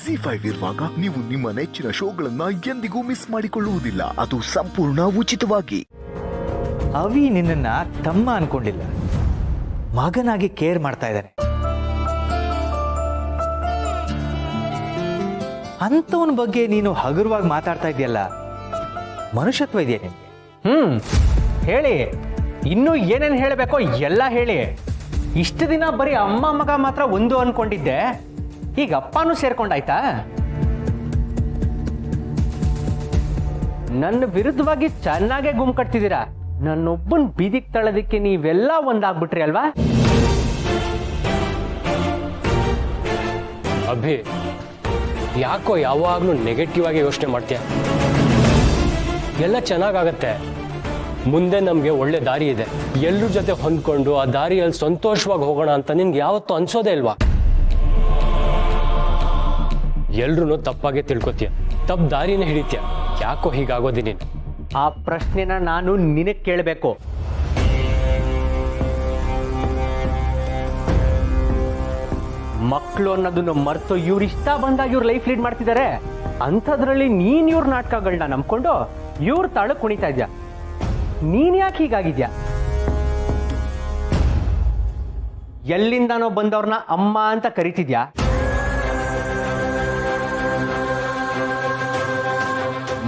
ಜಿ5 ಇರುವಾಗ ನೀವು ನಿಮ್ಮ ನೆಚ್ಚಿನ ಶೋಗಳನ್ನ ಎಂದಿಗೂ ಮಿಸ್ ಮಾಡಿಕೊಳ್ಳುವುದಿಲ್ಲ. ಅದು ಸಂಪೂರ್ಣ ಉಚಿತವಾಗಿ. ಅವಿ ನಿನ್ನನ್ನ ತಮ್ಮ ಅನ್ಕೊಂಡಿಲ್ಲ, ಮಗನಾಗಿ ಕೇರ್ ಮಾಡ್ತಾ ಇದ್ದಾನೆ. ಅಂತವನ ಬಗ್ಗೆ ನೀನು ಹಗುರವಾಗಿ ಮಾತಾಡ್ತಾ ಇದೆಯಲ್ಲ, ಮನುಷ್ಯತ್ವ ಇದೆಯಾ ನಿನ್ಗೆ? ಹೇಳಿ, ಇನ್ನೂ ಏನೇನು ಹೇಳಬೇಕೋ ಎಲ್ಲ ಹೇಳಿ. ಇಷ್ಟು ದಿನ ಬರೀ ಅಮ್ಮ ಮಗ ಮಾತ್ರ ಒಂದು ಅನ್ಕೊಂಡಿದ್ದೆ, ಈಗ ಅಪ್ಪನೂ ಸೇರ್ಕೊಂಡಾಯ್ತಾ? ನನ್ನ ವಿರುದ್ಧವಾಗಿ ಚೆನ್ನಾಗೇ ಗುಮ್ ಕಟ್ತಿದ್ದೀರಾ. ನನ್ನೊಬ್ಬನ್ ಬೀದಿಗೆ ತಳ್ಳೋದಕ್ಕೆ ನೀವೆಲ್ಲ ಒಂದಾಗ್ಬಿಟ್ರಿ ಅಲ್ವಾ? ಅಭಿ, ಯಾಕೋ ಯಾವಾಗಲೂ ನೆಗೆಟಿವ್ ಆಗಿ ಯೋಚನೆ ಮಾಡ್ತೀಯ? ಎಲ್ಲ ಚೆನ್ನಾಗಾಗತ್ತೆ, ಮುಂದೆ ನಮಗೆ ಒಳ್ಳೆ ದಾರಿ ಇದೆ. ಎಲ್ಲರ ಜೊತೆ ಹೊಂದ್ಕೊಂಡು ಆ ದಾರಿಯಲ್ಲಿ ಸಂತೋಷವಾಗಿ ಹೋಗೋಣ ಅಂತ ನಿನ್ಗೆ ಯಾವತ್ತೂ ಅನ್ಸೋದೇ ಇಲ್ವಾ? ಎಲ್ರೂ ತಪ್ಪಾಗೆ ತಿಳ್ಕೊತೀಯ, ತಪ್ಪು ದಾರಿನೇ ಹಿಡಿತೀಯ. ಯಾಕೋ ಹೀಗಾಗೋದಿ ನೀನು? ಆ ಪ್ರಶ್ನೆನ ನಾನು ನಿನಗೆ ಕೇಳಬೇಕು. ಮಕ್ಕಳು ಅನ್ನೋದನ್ನು ಮರೆತು ಇವ್ರು ಇಷ್ಟ ಬಂದಾಗ ಇವ್ರ ಲೈಫ್ ಲೀಡ್ ಮಾಡ್ತಿದ್ದಾರೆ. ಅಂಥದ್ರಲ್ಲಿ ನೀನ್ ಇವ್ರ ನಾಟಕಗಳನ್ನ ನಂಬ್ಕೊಂಡು ಇವ್ರ ತಾಳು ಕುಣಿತಾ ಇದ್ಯಾ. ನೀನ್ ಯಾಕೆ ಹೀಗಾಗಿದ್ಯಾ? ಎಲ್ಲಿಂದಾನೋ ಬಂದವ್ರನ್ನ ಅಮ್ಮ ಅಂತ ಕರಿತಿದ್ಯಾ.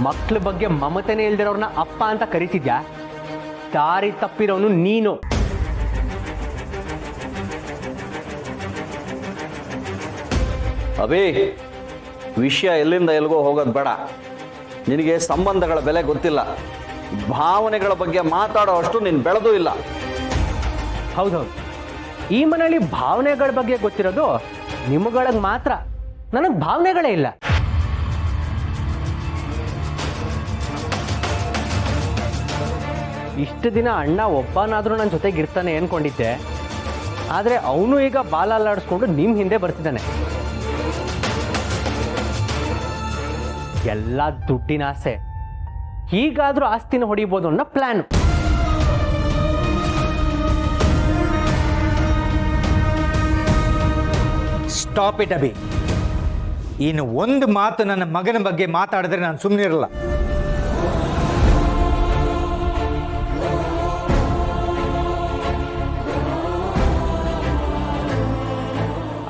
ಮಕ್ಳ ಬಗ್ಗೆ ಮಮತೆನೇ ಇಲ್ದಿರೋರ್ನ ಅಪ್ಪ ಅಂತ ಕರಿತಿದ್ಯಾ. ದಾರಿ ತಪ್ಪಿರೋನು ನೀನು. ಅಭಿ, ವಿಷಯ ಎಲ್ಲಿಂದ ಎಲ್ಗೋ ಹೋಗೋದು ಬೇಡ. ನಿನಗೆ ಸಂಬಂಧಗಳ ಬೆಲೆ ಗೊತ್ತಿಲ್ಲ, ಭಾವನೆಗಳ ಬಗ್ಗೆ ಮಾತಾಡೋ ಅಷ್ಟು ನೀನು ಬೆಳೆದೂ ಇಲ್ಲ. ಹೌದೌದು, ಈ ಮನೆಯಲ್ಲಿ ಭಾವನೆಗಳ ಬಗ್ಗೆ ಗೊತ್ತಿರೋದು ನಿಮ್ಗಳಿಗೆ ಮಾತ್ರ. ನನಗೆ ಭಾವನೆಗಳೇ ಇಲ್ಲ. ಇಷ್ಟು ದಿನ ಅಣ್ಣ ಒಬ್ಬನಾದ್ರೂ ನನ್ನ ಜೊತೆಗೆ ಇರ್ತಾನೆ ಅನ್ಕೊಂಡಿದ್ದೆ. ಆದರೆ ಅವನು ಈಗ ಬಾಲ ಅಲ್ಲಾಡಿಸ್ಕೊಂಡು ನಿಮ್ಮ ಹಿಂದೆ ಬರ್ತಿದ್ದಾನೆ. ಎಲ್ಲ ದುಡ್ಡಿನ ಆಸೆ. ಹೀಗಾದ್ರೂ ಆಸ್ತಿನ ಹೊಡಿಬೋದು ಅನ್ನೋ ಪ್ಲಾನ್. Stop it Abhi. ಇನ್ನು ಒಂದು ಮಾತು ನನ್ನ ಮಗನ ಬಗ್ಗೆ ಮಾತಾಡಿದ್ರೆ ನಾನು ಸುಮ್ಮನೆ ಇರಲ್ಲ.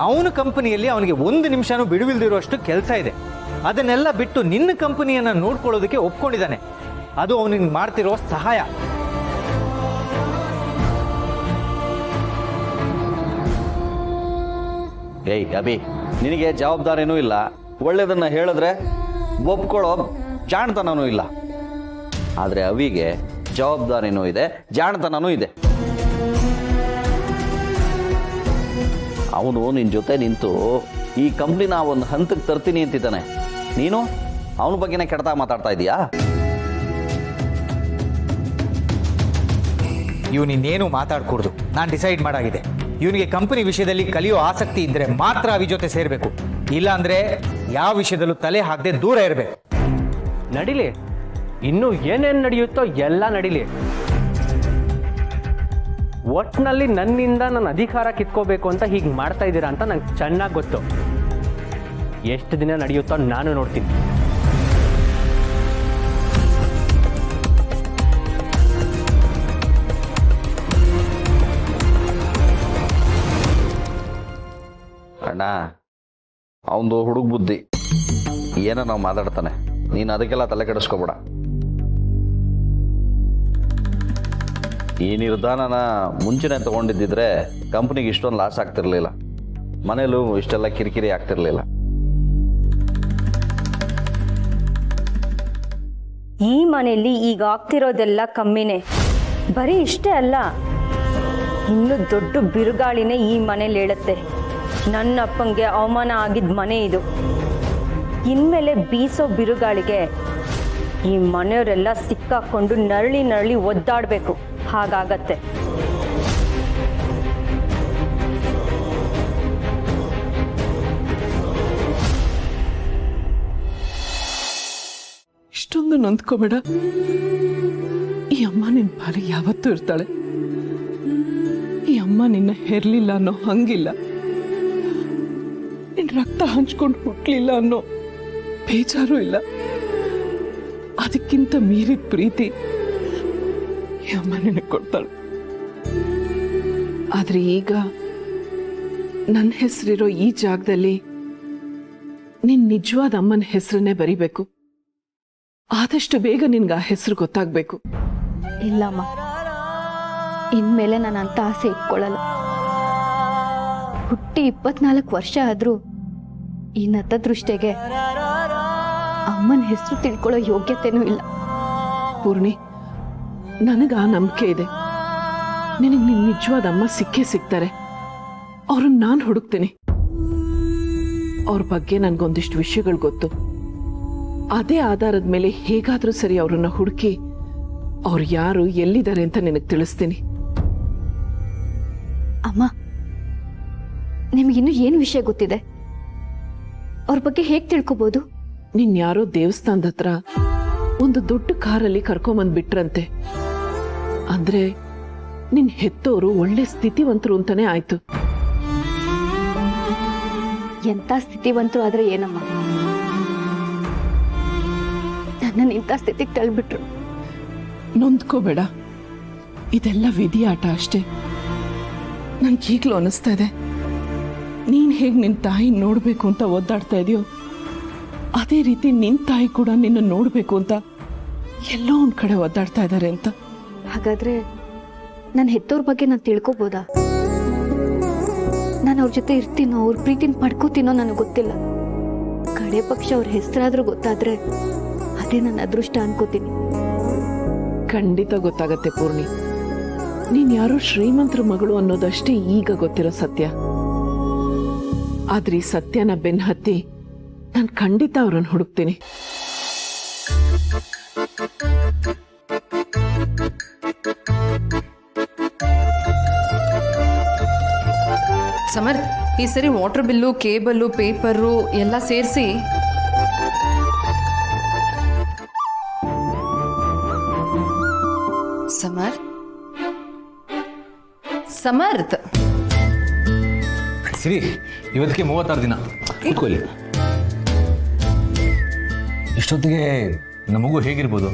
ಅವನ ಕಂಪನಿಯಲ್ಲಿ ಅವನಿಗೆ ಒಂದು ನಿಮಿಷನೂ ಬಿಡುವಿಲ್ದಿರುವಷ್ಟು ಕೆಲಸ ಇದೆ. ಅದನ್ನೆಲ್ಲ ಬಿಟ್ಟು ನಿನ್ನ ಕಂಪನಿಯನ್ನ ನೋಡ್ಕೊಳ್ಳೋದಕ್ಕೆ ಒಪ್ಕೊಂಡಿದ್ದಾನೆ. ಅದು ಅವನಿಗೆ ಮಾಡ್ತಿರೋ ಸಹಾಯ. ಏಯ್ ಅಭಿ, ನಿನಗೆ ಜವಾಬ್ದಾರಿನೂ ಇಲ್ಲ, ಒಳ್ಳೇದನ್ನ ಹೇಳಿದ್ರೆ ಒಪ್ಕೊಳ್ಳೋ ಜಾಣತನನೂ ಇಲ್ಲ. ಆದರೆ ಅವಿಗೆ ಜವಾಬ್ದಾರಿನೂ ಇದೆ, ಜಾಣತನನೂ ಇದೆ. ಅವನು ನಿನ್ನ ಜೊತೆ ನಿಂತು ಈ ಕಂಪ್ನಿನ ಒಂದು ಹಂತಕ್ಕೆ ತರ್ತೀನಿ ಅಂತಿದ್ದಾನೆ. ನೀನು ಅವನ ಬಗ್ಗೆನೇ ಕೆಡ್ತಾ ಮಾತಾಡ್ತಾ ಇದೀಯಾ? ಇವನಿನ್ನೇನು ಮಾತಾಡ್ಕೂಡ್ದು. ನಾನು ಡಿಸೈಡ್ ಮಾಡಾಗಿದೆ. ಇವನಿಗೆ ಕಂಪನಿ ವಿಷಯದಲ್ಲಿ ಕಲಿಯೋ ಆಸಕ್ತಿ ಇದ್ದರೆ ಮಾತ್ರ ಅವಿ ಜೊತೆ ಸೇರಬೇಕು. ಇಲ್ಲ ಅಂದ್ರೆ ಯಾವ ವಿಷಯದಲ್ಲೂ ತಲೆ ಹಾಕದೆ ದೂರ ಇರಬೇಕು. ನಡಿಲಿ, ಇನ್ನು ಏನೇನು ನಡೆಯುತ್ತೋ ಎಲ್ಲ ನಡಿಲಿ. ಒಟ್ಟಿನಲ್ಲಿ ನನ್ನಿಂದ ನನ್ನ ಅಧಿಕಾರ ಕಿತ್ಕೋಬೇಕು ಅಂತ ಹೀಗೆ ಮಾಡ್ತಾ ಇದ್ದೀರಾ ಅಂತ ನಂಗೆ ಚೆನ್ನಾಗಿ ಗೊತ್ತು. ಎಷ್ಟು ದಿನ ನಡೆಯುತ್ತೋ ನಾನು ನೋಡ್ತೀನಿ. ಅಣ್ಣ, ಅವನದು ಹುಡುಗ ಬುದ್ಧಿ, ಏನೋ ನಾವು ಮಾತಾಡ್ತಾನೆ. ನೀನು ಅದಕ್ಕೆಲ್ಲ ತಲೆ ಕೆಡಿಸ್ಕೋಬೇಡ. ಈ ನಿರ್ಧಾರನ ಮುಂಚೆನೇ ತಗೊಂಡಿದ್ದಿದ್ರೆ ಕಂಪ್ನಿಗೆ ಇಷ್ಟೊಂದು ಲಾಸ್ ಆಗ್ತಿರ್ಲಿಲ್ಲ, ಮನೇಲೂ ಇಷ್ಟೆಲ್ಲ ಕಿರಿಕಿರಿ ಆಗ್ತಿರ್ಲಿಲ್ಲ. ಈ ಮನೆಯಲ್ಲಿ ಈಗ ಆಗ್ತಿರೋದೆಲ್ಲ ಕಮ್ಮಿನೇ. ಬರೀ ಇಷ್ಟೇ ಅಲ್ಲ, ಇನ್ನು ದೊಡ್ಡ ಬಿರುಗಾಳಿನೇ ಈ ಮನೇಲಿ ಹೇಳುತ್ತೆ. ನನ್ನ ಅಪ್ಪಂಗೆ ಅವಮಾನ ಆಗಿದ್ದ ಮನೆ ಇದು. ಇನ್ಮೇಲೆ ಬೀಸೋ ಬಿರುಗಾಳಿಗೆ ಈ ಮನೆಯವರೆಲ್ಲ ಸಿಕ್ಕಾಕೊಂಡು ನರಳಿ ನರಳಿ ಒದ್ದಾಡಬೇಕು. ಹಾಗಾಗತ್ತೆ. ಇಷ್ಟೊಂದು ನೊಂದ್ಕೋಬೇಡ. ಈ ಅಮ್ಮ ನಿನ್ನ ಪಾಲಿಗೆ ಯಾವತ್ತೂ ಇರ್ತಾಳೆ. ಈ ಅಮ್ಮ ನಿನ್ನ ಹೆರ್ಲಿಲ್ಲ ಅನ್ನೋ ಹಂಗಿಲ್ಲ. ನಿನ್ನ ನಿನ್ ರಕ್ತ ಹಂಚ್ಕೊಂಡು ಹುಟ್ಲಿಲ್ಲ ಅನ್ನೋ ಬೇಜಾರು ಇಲ್ಲ. ಅದಕ್ಕಿಂತ ಮೀರಿದ ಪ್ರೀತಿ ಈ ಅಮ್ಮ ನಿನಗೆ ಕೊಡ್ತಾಳೆ. ಆದ್ರೆ ಈಗ ನನ್ನ ಹೆಸರಿರೋ ಈ ಜಾಗದಲ್ಲಿ ನಿನ್ ನಿಜವಾದ ಅಮ್ಮನ ಹೆಸರನ್ನೇ ಬರಿಬೇಕು. ಆದಷ್ಟು ಬೇಗ ನಿನ್ಗೆ ಆ ಹೆಸರು ಗೊತ್ತಾಗ್ಬೇಕು. ಇಲ್ಲಮ್ಮ, ಇನ್ಮೇಲೆ ನಾನು ಅಂತ ಆಸೆ ಇಟ್ಕೊಳ್ಳಲ್ಲ. ಹುಟ್ಟಿ 24 ವರ್ಷ ಆದ್ರೂ ಈ ನತದೃಷ್ಟಿಗೆ ಅಮ್ಮನ ಹೆಸರು ತಿಳ್ಕೊಳ್ಳೋ ಯೋಗ್ಯತೆನೂ ಇಲ್ಲ. ಪೂರ್ಣಿ, ನನಗ ಆ ನಂಬಿಕೆ ಇದೆ. ನಿನಗೆ ನಿನ್ ನಿಜವಾದ ಅಮ್ಮ ಸಿಕ್ಕೇ ಸಿಗ್ತಾರೆ. ಅವ್ರನ್ನ ನಾನು ಹುಡುಕ್ತೀನಿ. ಅವ್ರ ಬಗ್ಗೆ ನನ್ಗೊಂದಿಷ್ಟು ವಿಷಯಗಳು ಗೊತ್ತು. ಅದೇ ಆಧಾರದ ಮೇಲೆ ಹೇಗಾದ್ರೂ ಸರಿ ಅವ್ರನ್ನ ಹುಡುಕಿ ಅವ್ರು ಯಾರು ಎಲ್ಲಿದ್ದಾರೆ ಅಂತ ನಿನಗೆ ತಿಳಿಸ್ತೀನಿ. ಅಮ್ಮ, ನಿಮಗಿನ್ನೂ ಏನು ವಿಷಯ ಗೊತ್ತಿದೆ? ಅವ್ರ ಬಗ್ಗೆ ಹೇಗೆ ತಿಳ್ಕೊಬೋದು? ನಿನ್ ಯಾರೋ ದೇವಸ್ಥಾನದ ಹತ್ರ ಒಂದು ದೊಡ್ಡ ಕಾರಲ್ಲಿ ಕರ್ಕೊಂಬಂದ್ ಬಿಟ್ರಂತೆ. ಅಂದ್ರೆ ನಿನ್ ಹೆತ್ತೋರು ಒಳ್ಳೆ ಸ್ಥಿತಿವಂತರು ಅಂತಾನೆ ಆಯ್ತು. ಎಂಥ ಸ್ಥಿತಿವಂತರು ಆದ್ರೆ ಏನಮ್ಮ, ನನ್ನನ್ನು ಇಂಥ ಸ್ಥಿತಿಗೆ ತಳ್ಳಿಬಿಟ್ರು. ನೊಂದ್ಕೋಬೇಡ, ಇದೆಲ್ಲ ವಿಧಿ ಆಟ ಅಷ್ಟೇ. ನನ್ಗೀಗ್ಲೂ ಅನಿಸ್ತಾ ಇದೆ, ನೀನ್ ಹೇಗ್ ನಿನ್ ತಾಯಿ ನೋಡ್ಬೇಕು ಅಂತ ಒದ್ದಾಡ್ತಾ ಇದೆಯೋ ಅದೇ ರೀತಿ ನಿನ್ ತಾಯಿ ಕೂಡ ನಿನ್ನ ನೋಡ್ಬೇಕು ಅಂತ ಎಲ್ಲೋ ಒಂದ್ ಕಡೆ ಒದ್ದಾಡ್ತಾ ಇದ್ದಾರೆ ಅಂತ. ಹಾಗಾದ್ರೆ ನನ್ನ ಹೆತ್ತೋರ್ ಬಗ್ಗೆ ನಾನು ತಿಳ್ಕೊಬೋದಾ? ನಾನು ಅವ್ರ ಜೊತೆ ಇರ್ತೀನೋ, ಅವ್ರ ಪ್ರೀತಿನ ಪಡ್ಕೋತೀನೋ ನನಗೆ ಗೊತ್ತಿಲ್ಲ. ಕಡೆ ಪಕ್ಷ ಅವ್ರ ಹೆಸರಾದ್ರೂ ಗೊತ್ತಾದ್ರೆ ಅದೇ ನನ್ನ ಅದೃಷ್ಟ ಅನ್ಕೋತೀನಿ. ಖಂಡಿತ ಗೊತ್ತಾಗತ್ತೆ ಪೂರ್ಣಿ. ನೀನ್ ಯಾರೋ ಶ್ರೀಮಂತರ ಮಗಳು ಅನ್ನೋದಷ್ಟೇ ಈಗ ಗೊತ್ತಿರೋ ಸತ್ಯ. ಆದ್ರೆ ಈ ಸತ್ಯನ ಬೆನ್ ಹತ್ತಿ ನಾನು ಖಂಡಿತ ಅವ್ರನ್ನ ಹುಡುಕ್ತೀನಿ. ಸಮರ್ಥ್, ಈ ಸರಿ ವಾಟರ್ ಬಿಲ್ಲು, ಕೇಬಲ್ಲು, ಪೇಪರು ಎಲ್ಲ ಸೇರಿಸಿ ಸಮರ್ಥ್ ಸಿರಿ, ಇವತ್ತಿಗೆ 36 ದಿನ. ಕೂತ್ಕೊಳ್ಳಿ. ಇಷ್ಟೊತ್ತಿಗೆ ನಮ್ಮ ಮಗು ಹೇಗಿರ್ಬೋದು?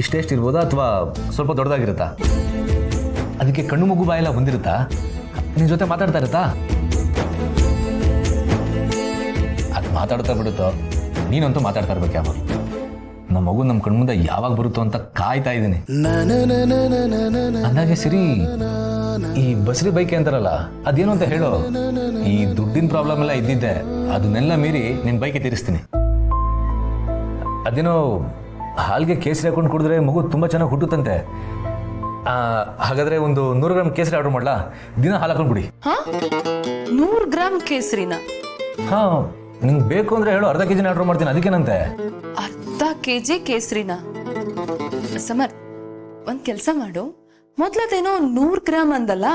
ಇಷ್ಟೆಷ್ಟಿರ್ಬೋದಾ ಅಥವಾ ಸ್ವಲ್ಪ ದೊಡ್ಡದಾಗಿರುತ್ತಾ? ಅದಕ್ಕೆ ಕಣ್ಣು ಮಗು ಬಾಯೆಲ್ಲ ಹೊಂದಿರುತ್ತಾ? ನಿನ್ನ ಜೊತೆ ಮಾತಾಡ್ತಾ ಇರುತ್ತಾ? ಅದು ಮಾತಾಡ್ತಾ ಬಿಡುತ್ತೋ, ನೀನಂತೂ ಮಾತಾಡ್ತಾ ಇರ್ಬೇಕು ಯಾವಾಗ. ನಮ್ಮ ಮಗು ನಮ್ಮ ಕಣ್ಮುಂದೆ ಯಾವಾಗ ಬರುತ್ತೋ ಅಂತ ಕಾಯ್ತಾ ಇದ್ದೀನಿ. ಅಂದಾಗೆ ಸಿರಿ, ಈ ಬಸ್ರಿ ಬೈಕ್ ಅಂತಾರಲ್ಲ, ಅದೇನು ಅಂತ ಹೇಳೋ. ಈ ದುಡ್ಡಿನ ಪ್ರಾಬ್ಲಮ್ ಎಲ್ಲ ಇದ್ದಿದ್ದೆ, ಅದನ್ನೆಲ್ಲ ಮೀರಿ ನಿನ್ನ ಬೈಕ್ ತೀರಿಸ್ತೀನಿ. ಅದೇನೋ ಹಾಲಿಗೆ ಕೇಸರಿ ಹಾಕೊಂಡು ಕುಡಿದ್ರೆ ಮಗು ತುಂಬ ಚೆನ್ನಾಗಿ ಹುಟ್ಟುತ್ತಂತೆ. ಹಾಗಾದ್ರೆ ಒಂದು 100 ಗ್ರಾಮ್ ಕೇಸರಿ ಆರ್ಡರ್ ಮಾಡ್ಲಾ? ದಿನ ಹಾಲು ಹಾಕೊಂಡು ಬಿಡಿ. 100 ಗ್ರಾಮ್ ಕೇಸರಿನ? ಹಾ, ನಿಂಗೆ ಬೇಕು ಅಂದ್ರೆ ಹೇಳು, ಅರ್ಧ ಕೆಜಿನ ಆರ್ಡರ್ ಮಾಡ್ತೀನಿ. ಅದಕ್ಕೇನಂತೆ? ಅರ್ಧ ಕೆಜಿ ಕೇಸರಿನ? ಸಮರ್ಥ್, ಒಂದ್ ಕೆಲಸ ಮಾಡು, ಮೊದ್ಲದೇನೋ 100 ಗ್ರಾಮ್ ಅಂದಲ್ಲ,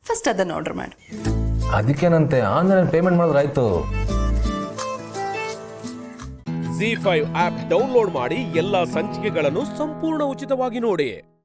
ಫಸ್ಟ್ ಅದನ್ನ ಆರ್ಡರ್ ಮಾಡು. ಅದಕ್ಕೇನಂತೆ? ಆನ್ಲೈನ್ ಪೇಮೆಂಟ್ ಮಾಡಿದ್ರೆ ಆಯ್ತು. ZEE5 ಆಪ್ ಡೌನ್ಲೋಡ್ ಮಾಡಿ ಎಲ್ಲಾ ಸಂಚಿಕೆಗಳನ್ನು ಸಂಪೂರ್ಣ ಉಚಿತವಾಗಿ ನೋಡಿ.